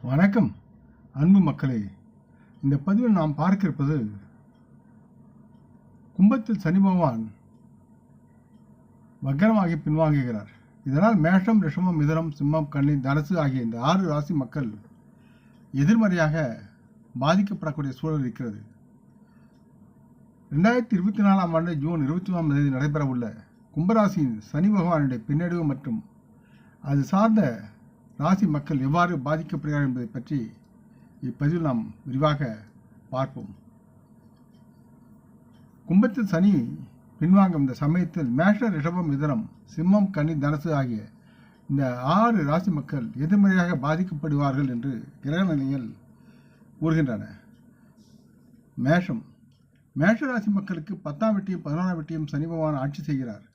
வணக்கம் அன்பு மக்களே. இந்த பதிவில் நாம் பார்க்க இருப்பது கும்பத்தில் சனி பகவான் வக்கரமாகி பின்வாங்குகிறார். இதனால் மேஷம், ரிஷபம், மிதுனம், சிம்மம், கன்னி, தனுசு ஆகிய இந்த 6 ராசி மக்கள் எதிர்மறையாக பாதிக்கப்படக்கூடிய சூழல் இருக்கிறது. 2024ஆம் ஆண்டு ஜூன் 23ஆம் தேதி நடைபெறவுள்ள கும்பராசியின் சனி பகவானுடைய பின்னடைவு மற்றும் அது சார்ந்த ராசி மக்கள் எவ்வாறு பாதிக்கப்படுகிறார்கள் என்பதை பற்றி இப்பதிவில் நாம் விரிவாக பார்ப்போம். கும்பத்தில் சனி பின்வாங்கும் இந்த சமயத்தில் மேஷ, ரிஷபம், மிதுனம், சிம்மம், கன்னி, தனுசு ஆகிய இந்த 6 ராசி மக்கள் எதிர்மறையாக பாதிக்கப்படுவார்கள் என்று கிரக நிலைகள் கூறுகின்றன. மேஷ ராசி மக்களுக்கு 10ஆம் வீட்டையும் 11ஆம் வீட்டையும் சனி பகவான் ஆட்சி செய்கிறார்.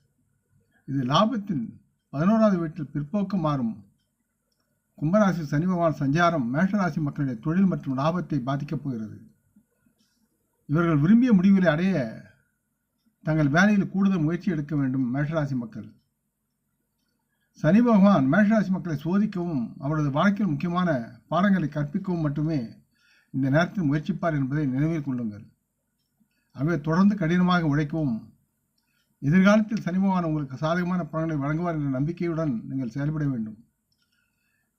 இது லாபத்தின் 11வது வீட்டில் பிற்போக்கு மாறும். கும்பராசி சனி பகவான் சஞ்சாரம் மேஷராசி மக்களுடைய தொழில் மற்றும் லாபத்தை பாதிக்கப் போகிறது. இவர்கள் விரும்பிய முடிவுகளை அடைய தங்கள் வேலையில் கூடுதல் முயற்சி எடுக்க வேண்டும். மேஷராசி மக்கள் சனி பகவான் மேஷராசி மக்களை சோதிக்கவும் அவரது வாழ்க்கையில் முக்கியமான பாடங்களை கற்பிக்கவும் மட்டுமே இந்த நேரத்தில் முயற்சிப்பார் என்பதை நினைவில் கொள்ளுங்கள். ஆகவே தொடர்ந்து கடினமாக உழைக்கவும் எதிர்காலத்தில் சனி பகவான் உங்களுக்கு சாதகமான பலன்களை வழங்குவார் என்ற நம்பிக்கையுடன் நீங்கள் செயல்பட வேண்டும்.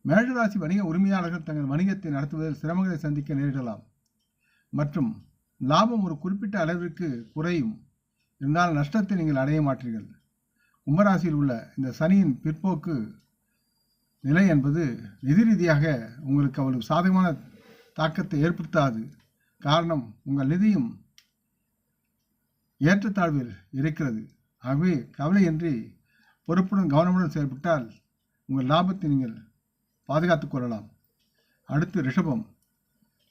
மேஷராசி வணிக உரிமையாளர்கள் தங்கள் வணிகத்தை நடத்துவதில் சிரமங்களை சந்திக்க நேரிடலாம் மற்றும் லாபம் ஒரு குறிப்பிட்ட அளவிற்கு குறையும். இருந்தால் நஷ்டத்தை நீங்கள் அடைய மாட்டீர்கள். கும்பராசியில் உள்ள இந்த சனியின் பிற்போக்கு நிலை என்பது நிதி ரீதியாக உங்களுக்கு அவ்வளவு சாதகமான தாக்கத்தை ஏற்படுத்தாது. காரணம், உங்கள் நிதியும் ஏற்றத்தாழ்வில் இருக்கிறது. ஆகவே கவலையின்றி பொறுப்புடன் கவனமுடன் செயல்பட்டால் உங்கள் லாபத்தை நீங்கள் பாதுகாத்துக் கொள்ளலாம். அடுத்து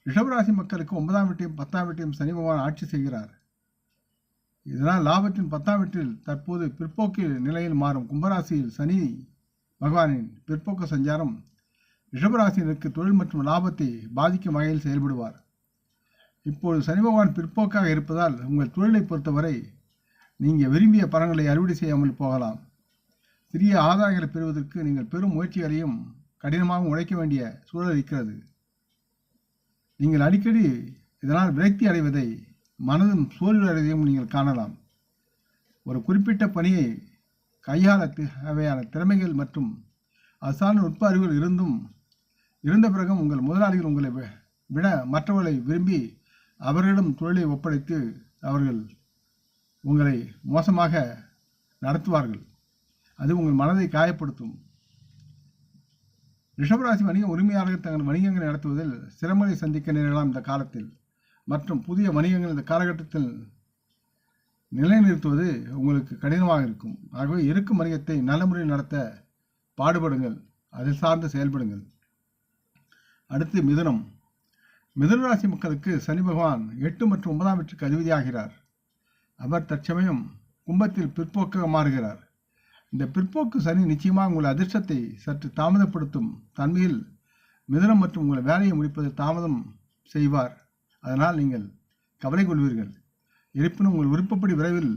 ரிஷபராசி மக்களுக்கு 9ஆம் வீட்டையும் 10ஆம் வீட்டையும் சனி பகவான் ஆட்சி செய்கிறார். இதனால் லாபத்தின் 10ஆம் வீட்டில் தற்போது பிற்போக்கு நிலையில் மாறும் கும்பராசியில் சனி பகவானின் பிற்போக்கு சஞ்சாரம் ரிஷபராசியினருக்கு தொழில் மற்றும் லாபத்தை பாதிக்கும் வகையில் செயல்படுவார். இப்போது சனி பகவான் பிற்போக்காக இருப்பதால் உங்கள் தொழிலை பொறுத்தவரை நீங்கள் விரும்பிய பலன்களை அறுவடை செய்யாமல் போகலாம். சிறிய ஆதாயங்களை பெறுவதற்கு நீங்கள் பெரும் முயற்சிகளையும் கடினமாக உழைக்க வேண்டிய சூழல் இருக்கிறது. நீங்கள் அடிக்கடி இதனால் விரக்தி அடைவதை மனதும் சோர்வு அடைவதையும் நீங்கள் காணலாம். ஒரு குறிப்பிட்ட பணியை கையாள தேவையான திறமைகள் மற்றும் அசான நுட்ப அறிவுகள் இருந்த பிறகும் உங்கள் முதலாளிகள் உங்களை விட மற்றவர்களை விரும்பி அவர்களிடம் தொழிலை ஒப்படைத்து அவர்கள் உங்களை மோசமாக நடத்துவார்கள். அது உங்கள் மனதை காயப்படுத்தும். ரிஷபராசி வணிக உரிமையாளர்கள் தங்கள் வணிகங்களை நடத்துவதில் சிரமங்களை சந்திக்க நேரலாம் இந்த காலத்தில் மற்றும் புதிய வணிகங்கள் இந்த காலகட்டத்தில் நிலைநிறுத்துவது உங்களுக்கு கடினமாக இருக்கும். ஆகவே இருக்கும் வணிகத்தை நல்ல முறையில் நடத்த பாடுபடுங்கள், அதில் சார்ந்து செயல்படுங்கள். அடுத்து மிதுனராசி மக்களுக்கு சனி பகவான் 8 மற்றும் 9ஆம் வீட்டுக்கு அதிபதியாகிறார். அவர் தற்சமயம் கும்பத்தில் பிற்போக்காக மாறுகிறார். இந்த பிற்போக்கு சனி நிச்சயமாக உங்கள் அதிர்ஷ்டத்தை சற்று தாமதப்படுத்தும் தன்மையில் மிதுனம் மற்றும் உங்கள் வேலையை முடிப்பதை தாமதம் செய்வார். அதனால் நீங்கள் கவலை கொள்வீர்கள். இருப்பினும் உங்கள் விருப்பப்படி விரைவில்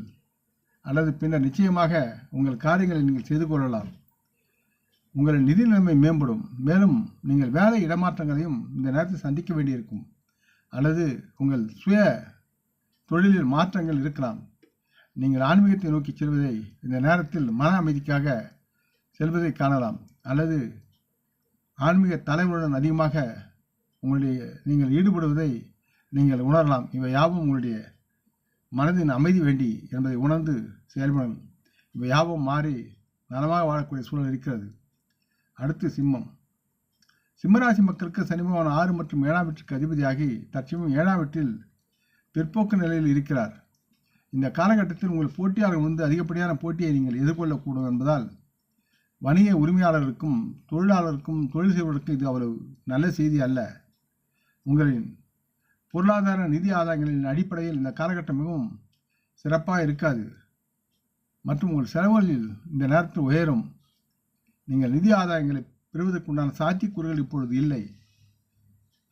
அல்லது பின்னர் நிச்சயமாக உங்கள் காரியங்களை நீங்கள் செய்து கொள்ளலாம். உங்களின் நிதி நிலைமை மேம்படும். மேலும் நீங்கள் வேலை இடமாற்றங்களையும் இந்த நேரத்தில் சந்திக்க வேண்டியிருக்கும் அல்லது உங்கள் சுய தொழிலில் மாற்றங்கள் இருக்கலாம். நீங்கள் ஆன்மீகத்தை நோக்கி செல்வதை இந்த நேரத்தில் மன அமைதிக்காக செல்வதை காணலாம் அல்லது ஆன்மீக தலைவருடன் அதிகமாக நீங்கள் ஈடுபடுவதை நீங்கள் உணரலாம். இவை யாவும் உங்களுடைய மனதின் அமைதி வேண்டி என்பதை உணர்ந்து செயல்படும். இவை யாவும் மாறி நலமாக வாழக்கூடிய சூழல் இருக்கிறது. அடுத்து சிம்மராசி மக்களுக்கு சனி பகவான் 6 மற்றும் 7ஆம் வீட்டுக்கு அதிபதியாகி தற்சமயம் 7ஆம் வீட்டில் பிற்போக்கு நிலையில் இருக்கிறார். இந்த காலகட்டத்தில் உங்கள் போட்டியாளர்கள் அதிகப்படியான போட்டியை நீங்கள் எதிர்கொள்ளக்கூடும் என்பதால் வணிக உரிமையாளர்களுக்கும் தொழிலாளருக்கும் தொழில் செய்வதற்கும் இது அவ்வளவு நல்ல செய்தி அல்ல. உங்களின் பொருளாதார நிதி ஆதாயங்களின் அடிப்படையில் இந்த காலகட்டம் மிகவும் சிறப்பாக இருக்காது மற்றும் உங்கள் செலவுகளில் இந்த நேரத்தில் உயரும். நீங்கள் நிதி ஆதாயங்களை பெறுவதற்குண்டான சாத்தியக்கூறுகள் இப்பொழுது இல்லை.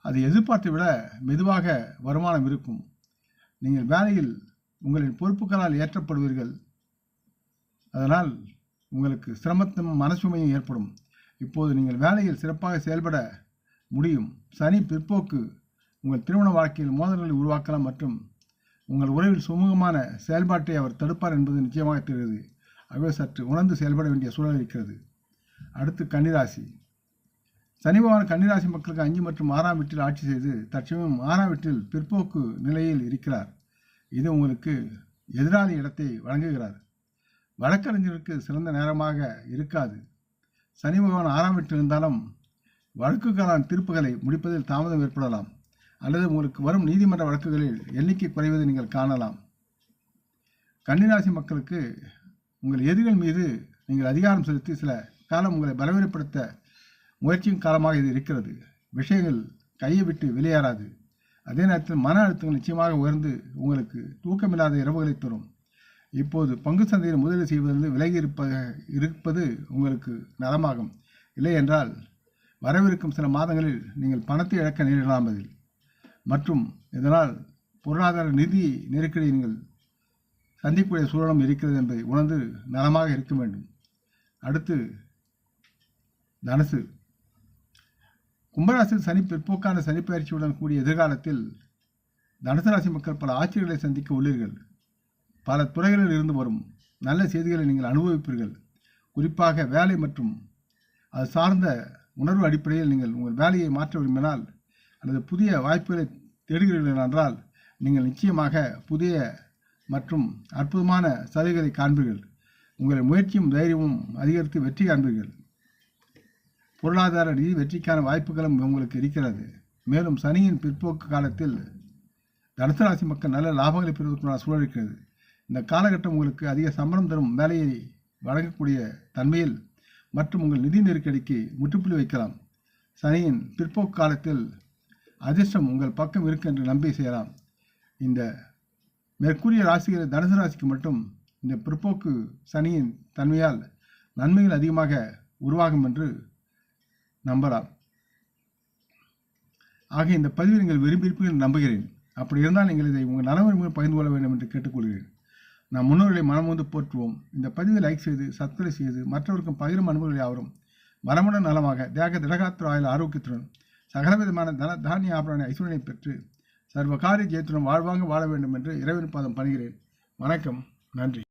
அதை எதிர்பார்த்தை விட மெதுவாக வருமானம் இருக்கும். நீங்கள் வேலையில் உங்களின் பொறுப்புகளால் ஏற்றப்படுவீர்கள். அதனால் உங்களுக்கு சிரமத்தும் மனசுமையும் ஏற்படும். இப்போது நீங்கள் வேலையில் சிறப்பாக செயல்பட முடியும். சனி பிற்போக்கு உங்கள் திருமண வாழ்க்கையில் மோதல்களை உருவாக்கலாம் மற்றும் உங்கள் உறவில் சுமூகமான செயல்பாட்டை அவர் தடுப்பார் என்பது நிச்சயமாக தெரிகிறது. ஆகவே சற்று உணர்ந்து செயல்பட வேண்டிய சூழல் இருக்கிறது. அடுத்து கன்னிராசி. சனி பகவான் கன்னிராசி மக்களுக்கு 5 மற்றும் 6ஆம் வீட்டில் ஆட்சி செய்து தற்சமயம் 6ஆம் வீட்டில் பிற்போக்கு நிலையில் இருக்கிறார். இது உங்களுக்கு எதிராளி இடத்தை வழங்குகிறார். வழக்கறிஞருக்கு சிறந்த நேரமாக இருக்காது. சனி பகவான் 6ஆம் வீட்டில் இருந்தாலும் வழக்குகளான தீர்ப்புகளை முடிப்பதில் தாமதம் ஏற்படலாம் அல்லது உங்களுக்கு வரும் நீதிமன்ற வழக்குகளில் எண்ணிக்கை குறைவதை நீங்கள் காணலாம். கன்னிராசி மக்களுக்கு உங்கள் எதிரிகள் மீது நீங்கள் அதிகாரம் செலுத்தி சில காலம் உங்களை பலவீனப்படுத்த முயற்சியும் காலமாக இது இருக்கிறது. விஷயங்கள் கையை விட்டு வெளியேறாது. அதே நேரத்தில் மன அழுத்தங்கள் நிச்சயமாக உயர்ந்து உங்களுக்கு தூக்கமில்லாத இரவுகளை தரும். இப்போது பங்கு சந்தையில் முதலீடு செய்வதிலிருந்து விலகி இருப்பது உங்களுக்கு நலமாகும். இல்லை என்றால் வரவிருக்கும் சில மாதங்களில் நீங்கள் பணத்தை இழக்க நேரிடலாம் மற்றும் இதனால் பொருளாதார நிதி நெருக்கடி நீங்கள் சந்திக்கக்கூடிய சூழலும் இருக்கிறது என்பதை உணர்ந்து நலமாக இருக்க வேண்டும். அடுத்து தனுசு. கும்பராசியில் சனி பிற்போக்கான சனி பயிற்சியுடன் கூடிய எதிர்காலத்தில் தனுசு ராசி மக்கள் பல ஆட்சிகளை சந்திக்க உள்ளீர்கள். பல துறைகளில் இருந்து வரும் நல்ல செய்திகளை நீங்கள் அனுபவிப்பீர்கள். குறிப்பாக வேலை மற்றும் அது சார்ந்த உணர்வு அடிப்படையில் நீங்கள் உங்கள் வேலையை மாற்ற விரும்பினால் அல்லது புதிய வாய்ப்புகளை தேடுகிறீர்கள் என்றால் நீங்கள் நிச்சயமாக புதிய மற்றும் அற்புதமான சலுகைகளை காண்பீர்கள். உங்கள் முயற்சியும் தைரியமும் அதிகரித்து வெற்றி காண்பீர்கள். பொருளாதார நிதி வெற்றிக்கான வாய்ப்புகளும் உங்களுக்கு இருக்கிறது. மேலும் சனியின் பிற்போக்கு காலத்தில் தனுசு ராசி மக்கள் நல்ல லாபங்களை பெறுவதற்கான சூழல் இருக்கிறது. இந்த காலகட்டம் உங்களுக்கு அதிக சம்பளம் தரும் வேலையை வழங்கக்கூடிய தன்மையில் மற்றும் உங்கள் நிதி நெருக்கடிக்கு முற்றுப்புள்ளி வைக்கலாம். சனியின் பிற்போக்கு காலத்தில் அதிர்ஷ்டம் உங்கள் பக்கம் இருக்கு என்று நம்பி செய்யலாம். இந்த மேற்கூறிய ராசிகள் தனுசு ராசிக்கு மட்டும் இந்த பிற்போக்கு சனியின் தன்மையால் நன்மைகள் அதிகமாக உருவாகும் என்று நம்பலாம். ஆக இந்த பதிவை நீங்கள் விரும்பியிருப்பீர்கள் நம்புகிறேன். அப்படி இருந்தால் நீங்கள் இதை உங்கள் நலவரிமையில் பகிர்ந்து கொள்ள வேண்டும் என்று கேட்டுக்கொள்கிறேன். நாம் முன்னோர்களை மனமுந்து போற்றுவோம். இந்த பதிவை லைக் செய்து சப்ஸ்கிரைப் செய்து மற்றவருக்கும் பகிரும் அனுபவங்கள் யாவரும் வளமுடன் நலமாக தேக திடகாத்திர ஆயுள் ஆரோக்கியத்துடன் சகலவிதமான தானிய ஆபரண ஐஸ்வர்யனை பெற்று சர்வகாரிய ஜெயத்துடன் வாழ்வாங்க வாழ வேண்டும் என்று இறைவன் பாதம் பணிகிறேன். வணக்கம். நன்றி.